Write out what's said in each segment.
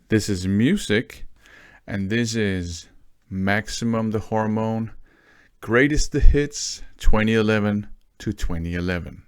This is music, and this is Maximum the Hormone, Greatest the Hits 2011 to 2011.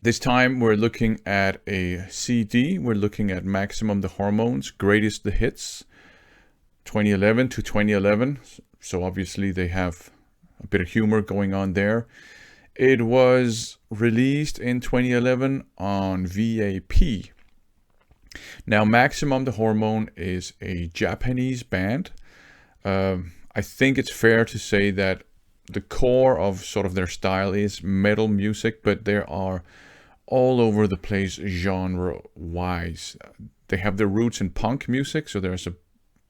This time we're looking at a CD. We're looking at Maximum the Hormone's Greatest the Hits 2011 to 2011. So obviously they have a bit of humor going on there. It was released in 2011 on VAP. Now Maximum the Hormone is a Japanese band. I think it's fair to say that the core of sort of their style is metal music, but there are all over the place genre-wise. They have their roots in punk music, so there's a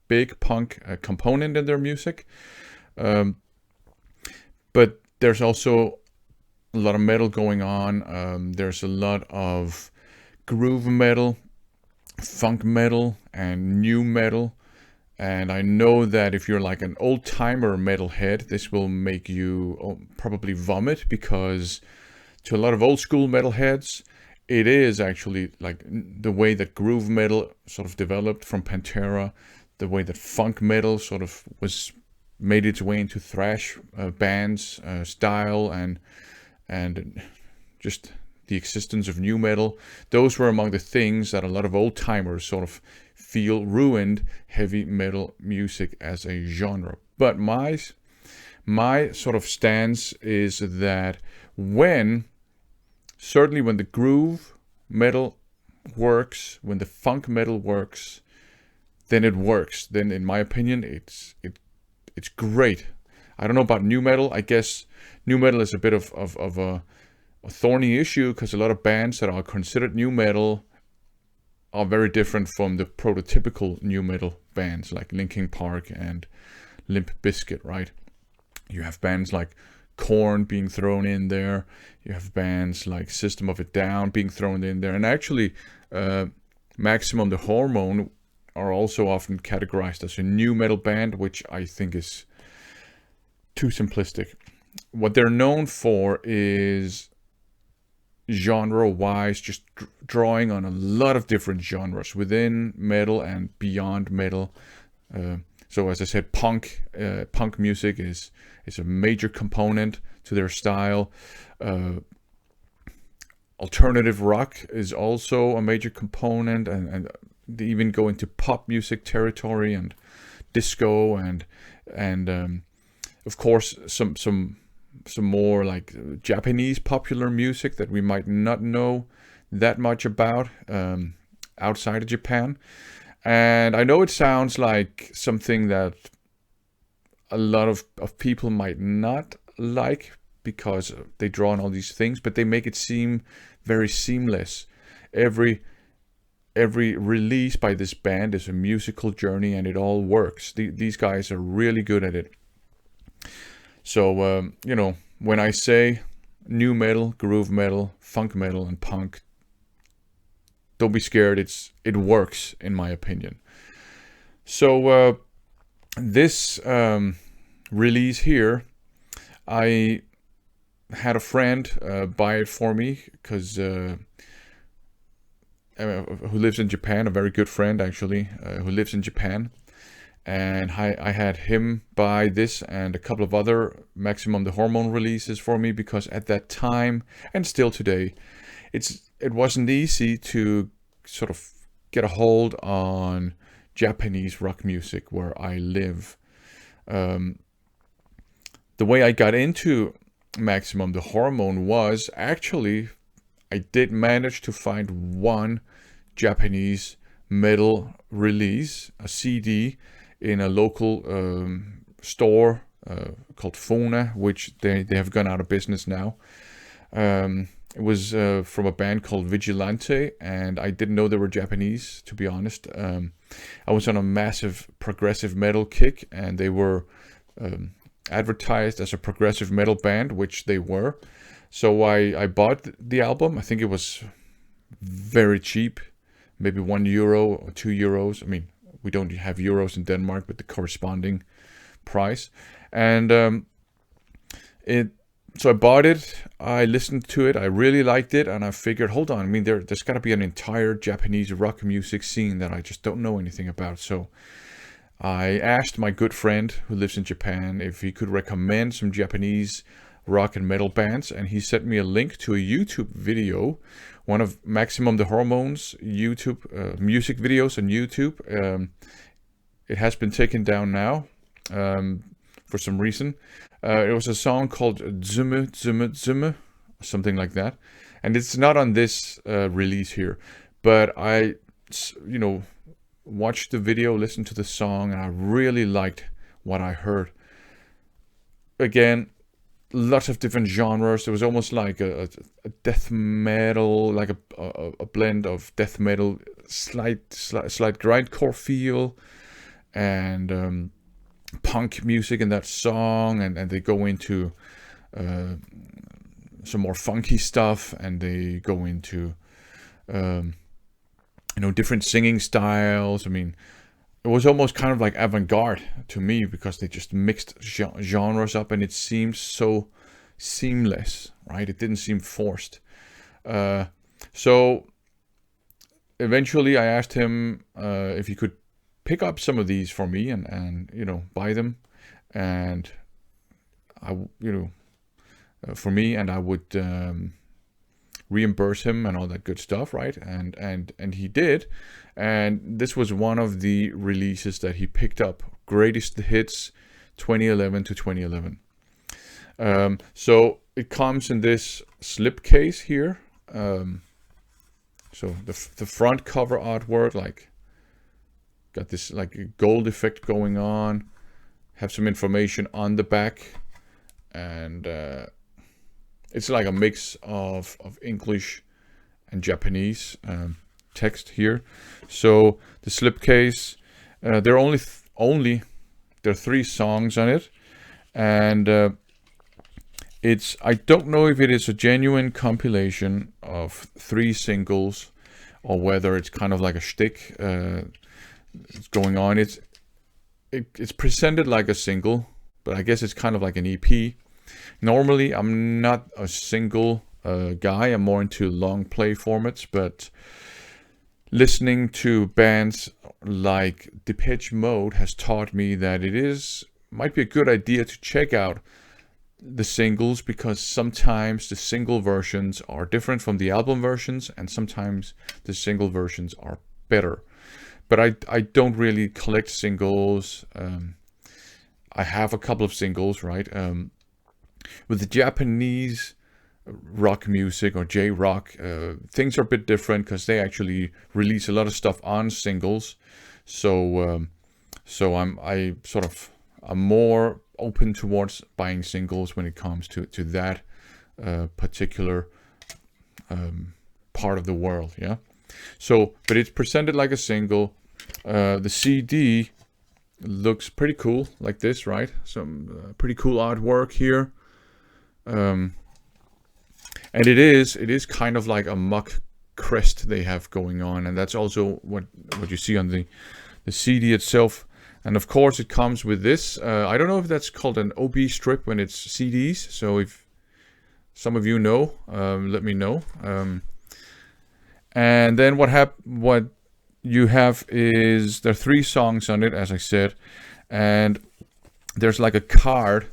big punk component in their music. But there's also a lot of metal going on. There's a lot of groove metal, funk metal, and new metal. And I know that if you're like an old-timer metalhead, this will make you probably vomit, because to a lot of old school metalheads, it is actually like the way that groove metal sort of developed from Pantera, the way that funk metal sort of made its way into thrash bands style, and just the existence of new metal. Those were among the things that a lot of old timers sort of feel ruined heavy metal music as a genre. But my sort of stance is that certainly when the groove metal works, when the funk metal works, then it works. Then in my opinion, it's great. I don't know about new metal. I guess new metal is a bit of a thorny issue, because a lot of bands that are considered new metal are very different from the prototypical new metal bands like Linkin Park and Limp Bizkit, right? You have bands like Korn being thrown in there. You have bands like System of a Down being thrown in there. And actually, Maximum the Hormone are also often categorized as a new metal band, which I think is too simplistic. What they're known for is genre-wise, just drawing on a lot of different genres within metal and beyond metal. So as I said, punk music is a major component to their style. Alternative rock is also a major component, and they even go into pop music territory and disco, and of course some more like Japanese popular music that we might not know that much about outside of Japan. And I know it sounds like something that a lot of people might not like, because they draw on all these things, but they make it seem very seamless. Every release by this band is a musical journey, and it all works. These guys are really good at it. So, when I say new metal, groove metal, funk metal, and punk, don't be scared. It works, in my opinion. So this release here, I had a friend buy it for me, because who lives in Japan, a very good friend actually, who lives in Japan. And I had him buy this and a couple of other Maximum the Hormone releases for me, because at that time, and still today, it wasn't easy to sort of get a hold on Japanese rock music where I live. The way I got into Maximum the Hormone was actually, I did manage to find one Japanese metal release, a CD, in a local store called Fona, which they have gone out of business now. It was from a band called Vigilante, and I didn't know they were Japanese, to be honest. I was on a massive progressive metal kick, and they were advertised as a progressive metal band, which they were. So I bought the album. I think it was very cheap, maybe €1 or €2. I mean, we don't have euros in Denmark, but the corresponding price. And so I bought it. I listened to it. I really liked it, and I figured, hold on. I mean, there's got to be an entire Japanese rock music scene that I just don't know anything about. So I asked my good friend who lives in Japan if he could recommend some Japanese rock and metal bands, and he sent me a link to a YouTube video, one of Maximum the Hormone's YouTube music videos on YouTube. It has been taken down now for some reason. It was a song called Zume Zume Zume, something like that, and it's not on this release here, but I, watched the video, listened to the song, and I really liked what I heard. Again, lots of different genres. It was almost like a death metal, like a blend of death metal, slight grindcore feel, and punk music in that song, and they go into some more funky stuff, and they go into different singing styles. I mean, it was almost kind of like avant-garde to me, because they just mixed genres up, and it seemed so seamless, right? It didn't seem forced. So eventually I asked him if he could pick up some of these for me and buy them, and for me, and I would reimburse him and all that good stuff, right? And he did, and this was one of the releases that he picked up, Greatest Hits 2011 to 2011. So it comes in this slipcase here. So the front cover artwork, like, got this like gold effect going on, have some information on the back, and it's like a mix of English and Japanese text here. So the slipcase, there are there are 3 songs on it, and I don't know if it is a genuine compilation of 3 singles, or whether it's kind of like a shtick going on. It's presented like a single, but I guess it's kind of like an EP. Normally, I'm not a single guy. I'm more into long play formats, but listening to bands like Depeche Mode has taught me that might be a good idea to check out the singles, because sometimes the single versions are different from the album versions, and sometimes the single versions are better. But I don't really collect singles. I have a couple of singles, right? With the Japanese rock music, or J-rock, things are a bit different, because they actually release a lot of stuff on singles. So I'm more open towards buying singles when it comes to that particular part of the world. Yeah. So, but it's presented like a single. The CD looks pretty cool, like this, right? Some pretty cool artwork here. And it is kind of like a mock crest they have going on, and that's also what you see on the CD itself. And of course it comes with this, I don't know if that's called an OB strip when it's CDs, so if some of you know, let me know. And then what you have is, there are 3 songs on it, as I said, and there's like a card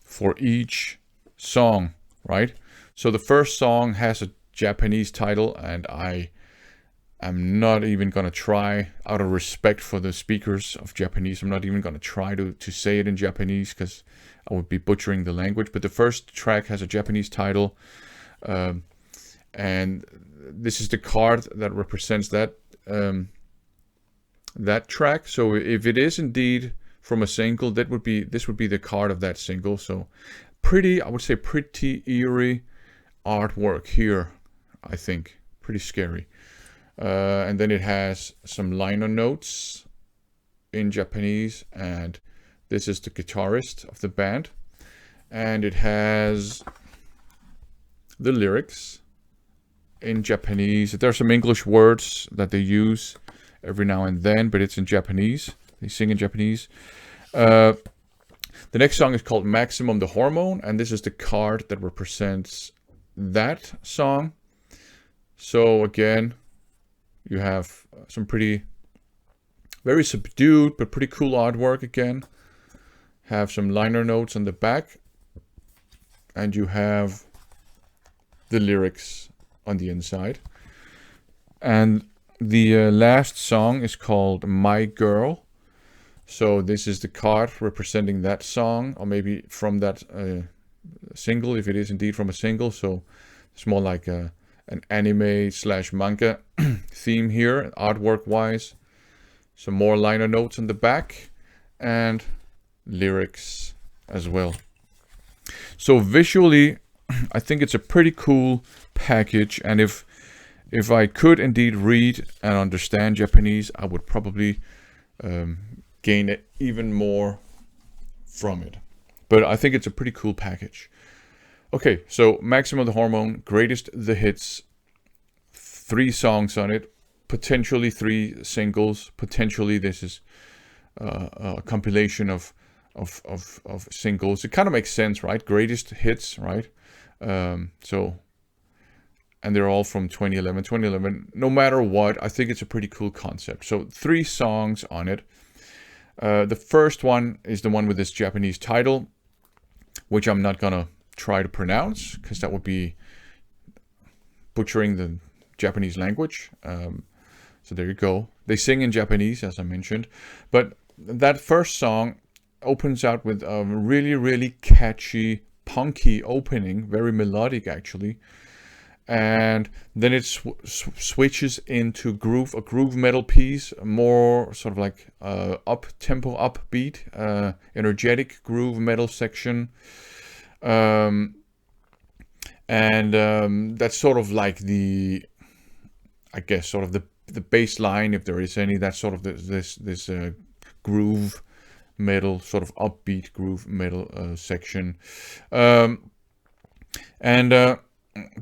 for each song, right? So the first song has a Japanese title, and I'm not even gonna try, out of respect for the speakers of Japanese, I'm not even gonna try to say it in Japanese, because I would be butchering the language. But the first track has a Japanese title, and this is the card that represents that track. So if it is indeed from a single, this would be the card of that single. So I would say pretty eerie artwork here, I think. Pretty scary. And then it has some liner notes in Japanese, and this is the guitarist of the band, and it has the lyrics in Japanese. There are some English words that they use every now and then, but it's in Japanese. They sing in Japanese. The next song is called Maximum the Hormone, and this is the card that represents that song. So again, you have some very subdued but pretty cool artwork again. Have some liner notes on the back, and you have the lyrics on the inside. And the last song is called My Girl. So this is the card representing that song, or maybe from that single, if it is indeed from a single. So it's more like an anime / manga theme here, artwork wise. Some more liner notes on the back and lyrics as well. So visually, I think it's a pretty cool package, and if I could indeed read and understand Japanese, I would probably gain it even more from it. But I think it's a pretty cool package. Okay, so Maximum the Hormone, greatest the hits, 3 songs on it, potentially 3 singles, potentially this is a compilation of singles. It kind of makes sense, right? Greatest hits, right? So, and they're all from 2011. No matter what, I think it's a pretty cool concept. So 3 songs on it. The first one is the one with this Japanese title, which I'm not gonna try to pronounce because that would be butchering the Japanese language. So there you go. They sing in Japanese, as I mentioned, but that first song opens out with a really catchy, punky opening, very melodic actually, and then it switches into a groove metal piece, more sort of like up tempo, upbeat, energetic groove metal section, and that's sort of like I guess sort of the bass line, if there is any. That's sort of this groove metal, sort of upbeat groove metal section, and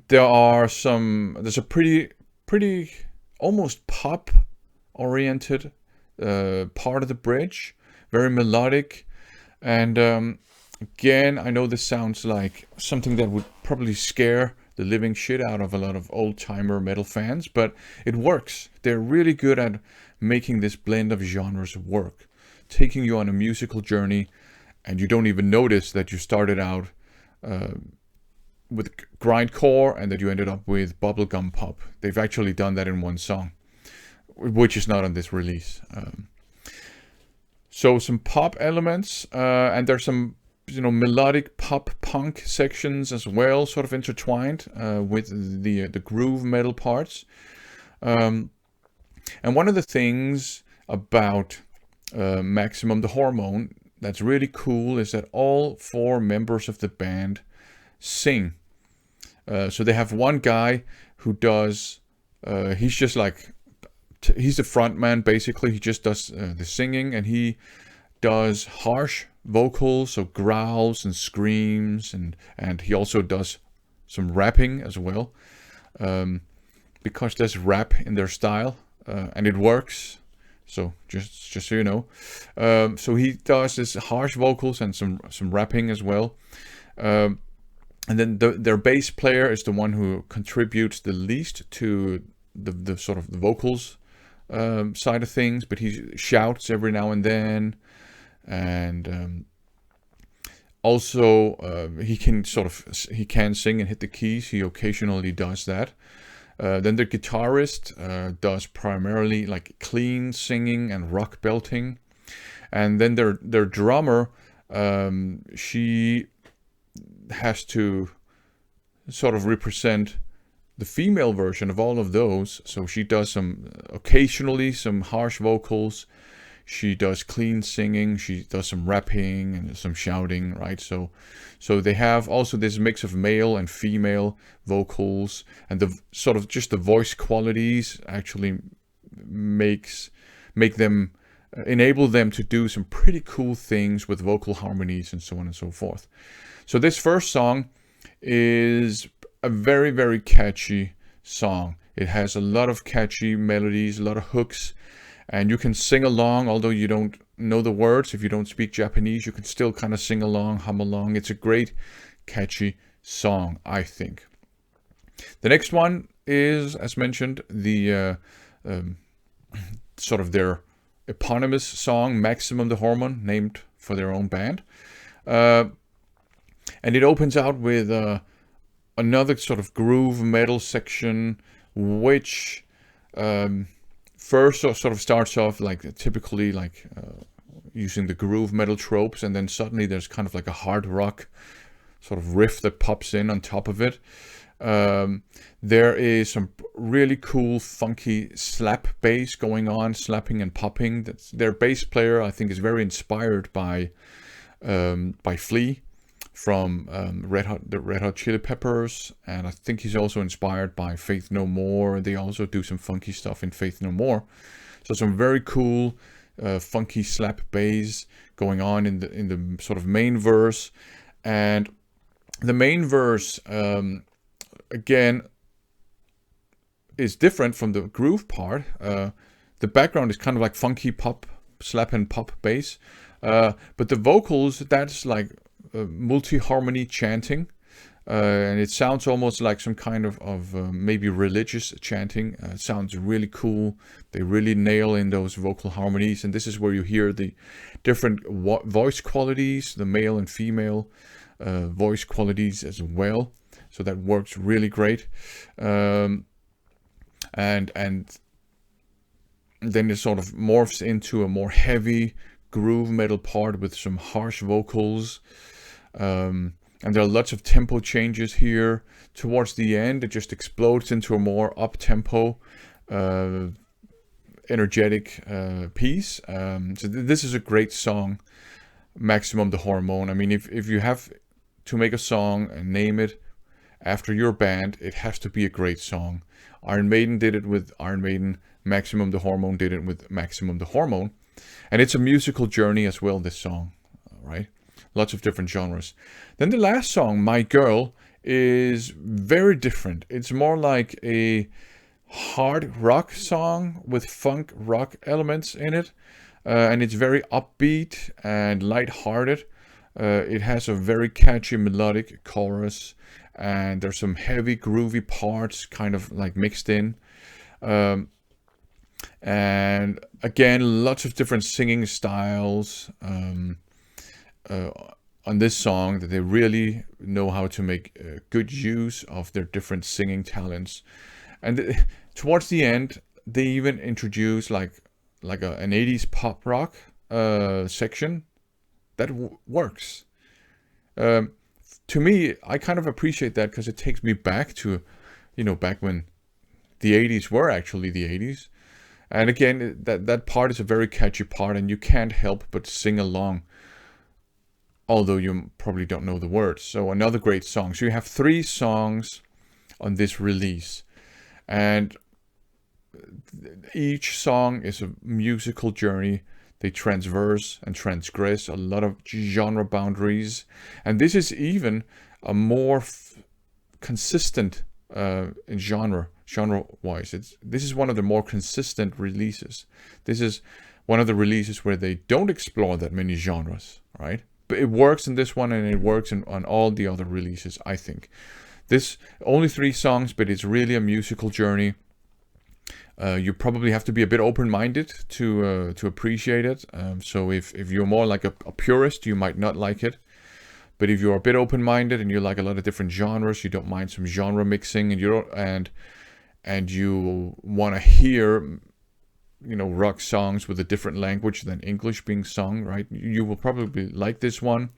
there's a pretty almost pop oriented part of the bridge, very melodic, and again, I know this sounds like something that would probably scare the living shit out of a lot of old-timer metal fans, but it works. They're really good at making this blend of genres work, taking you on a musical journey, and you don't even notice that you started out with grindcore and that you ended up with bubblegum pop. They've actually done that in one song, which is not on this release. So some pop elements, and there's some melodic pop punk sections as well, sort of intertwined with the groove metal parts. And one of the things about Maximum the Hormone that's really cool is that all 4 members of the band sing. So they have one guy who does, he's just like, he's the front man basically. He just does the singing, and he does harsh vocals, so growls and screams, and he also does some rapping as well, because there's rap in their style, and it works. So just so you know, so he does this harsh vocals and some rapping as well, and then their bass player is the one who contributes the least to the sort of the vocals side of things, but he shouts every now and then. And also he can sing and hit the keys. He occasionally does that. Then the guitarist does primarily like clean singing and rock belting, and then their drummer, she has to sort of represent the female version of all of those. So she does occasionally some harsh vocals. She does clean singing, she does some rapping and some shouting, right? So they have also this mix of male and female vocals, and the sort of just the voice qualities actually enable them to do some pretty cool things with vocal harmonies and so on and so forth. So this first song is a very, very catchy song. It has a lot of catchy melodies, a lot of hooks, and you can sing along, although you don't know the words. If you don't speak Japanese, you can still kind of sing along, hum along. It's a great, catchy song, I think. The next one is, as mentioned, the sort of their eponymous song, Maximum the Hormone, named for their own band. And it opens out with another sort of groove metal section, which first sort of starts off like typically like using the groove metal tropes, and then suddenly there's kind of like a hard rock sort of riff that pops in on top of it. There is some really cool funky slap bass going on, slapping and popping. Their bass player, I think, is very inspired by Flea from the Red Hot Chili Peppers, and I think he's also inspired by Faith No More. They also do some funky stuff in Faith No More, so some very cool funky slap bass going on in the sort of main verse. And the main verse again is different from the groove part. The background is kind of like funky pop, slap and pop bass, but the vocals, that's like multi-harmony chanting, and it sounds almost like some kind of maybe religious chanting. It sounds really cool. They really nail in those vocal harmonies, and this is where you hear the different voice qualities, the male and female voice qualities as well. So that works really great. And then it sort of morphs into a more heavy groove metal part with some harsh vocals. And there are lots of tempo changes here. Towards the end, it just explodes into a more up-tempo, energetic piece. So this is a great song, Maximum the Hormone. I mean, if you have to make a song and name it after your band, it has to be a great song. Iron Maiden did it with Iron Maiden. Maximum the Hormone did it with Maximum the Hormone. And it's a musical journey as well, this song, right? Lots of different genres. Then the last song, My Girl, is very different. It's more like a hard rock song with funk rock elements in it. And it's very upbeat and lighthearted. It has a very catchy melodic chorus, and there's some heavy groovy parts kind of like mixed in. And again, lots of different singing styles on this song, that they really know how to make good use of their different singing talents. And towards the end, they even introduce like an 80s pop rock section that works. To me, I kind of appreciate that, because it takes me back to, back when the 80s were actually the 80s. And again, that part is a very catchy part, and you can't help but sing along, although you probably don't know the words. So another great song. So you have 3 songs on this release, and each song is a musical journey. They transverse and transgress a lot of genre boundaries, and this is even a more consistent in genre-wise. This is one of the more consistent releases. This is one of the releases where they don't explore that many genres, right? But it works in this one, and it works on all the other releases, I think. This only 3 songs, but it's really a musical journey. You probably have to be a bit open-minded to appreciate it. So if you're more like a purist, you might not like it. But if you're a bit open-minded and you like a lot of different genres, you don't mind some genre mixing, and you want to hear, rock songs with a different language than English being sung, right? You will probably like this one.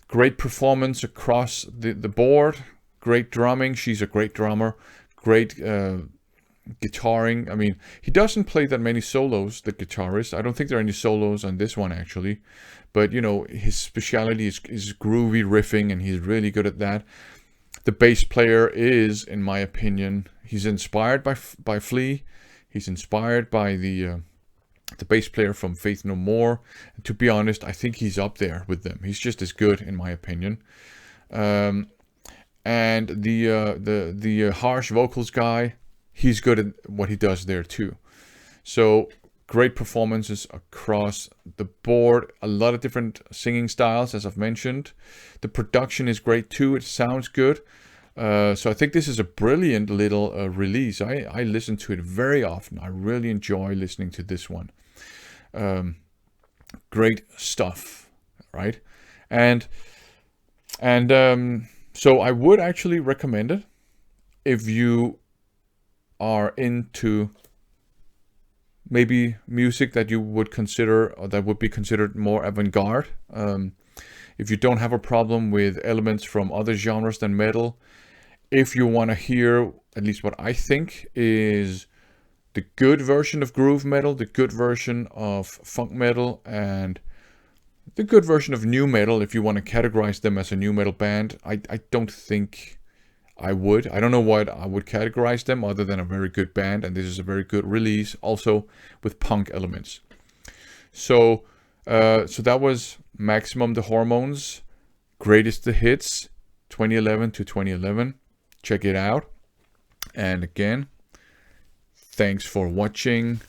Great performance across the board. Great drumming. She's a great drummer. Great guitaring. I mean, he doesn't play that many solos, the guitarist. I don't think there are any solos on this one, actually. But, his speciality is groovy riffing, and he's really good at that. The bass player is, in my opinion, he's inspired by Flea. He's inspired by the bass player from Faith No More. And to be honest, I think he's up there with them. He's just as good, in my opinion. And the harsh vocals guy, he's good at what he does there too. So great performances across the board. A lot of different singing styles, as I've mentioned. The production is great too. It sounds good. So I think this is a brilliant little release. I listen to it very often. I really enjoy listening to this one. Great stuff, right? And so I would actually recommend it if you are into maybe music that you would consider, or that would be considered more avant-garde. If you don't have a problem with elements from other genres than metal, if you want to hear at least what I think is the good version of groove metal, the good version of funk metal, and the good version of new metal, if you want to categorize them as a new metal band, I don't think I would. I don't know what I would categorize them other than a very good band, and this is a very good release, also with punk elements. So that was Maximum the Hormone's Greatest the Hits, 2011 to 2011. Check it out. And again, thanks for watching.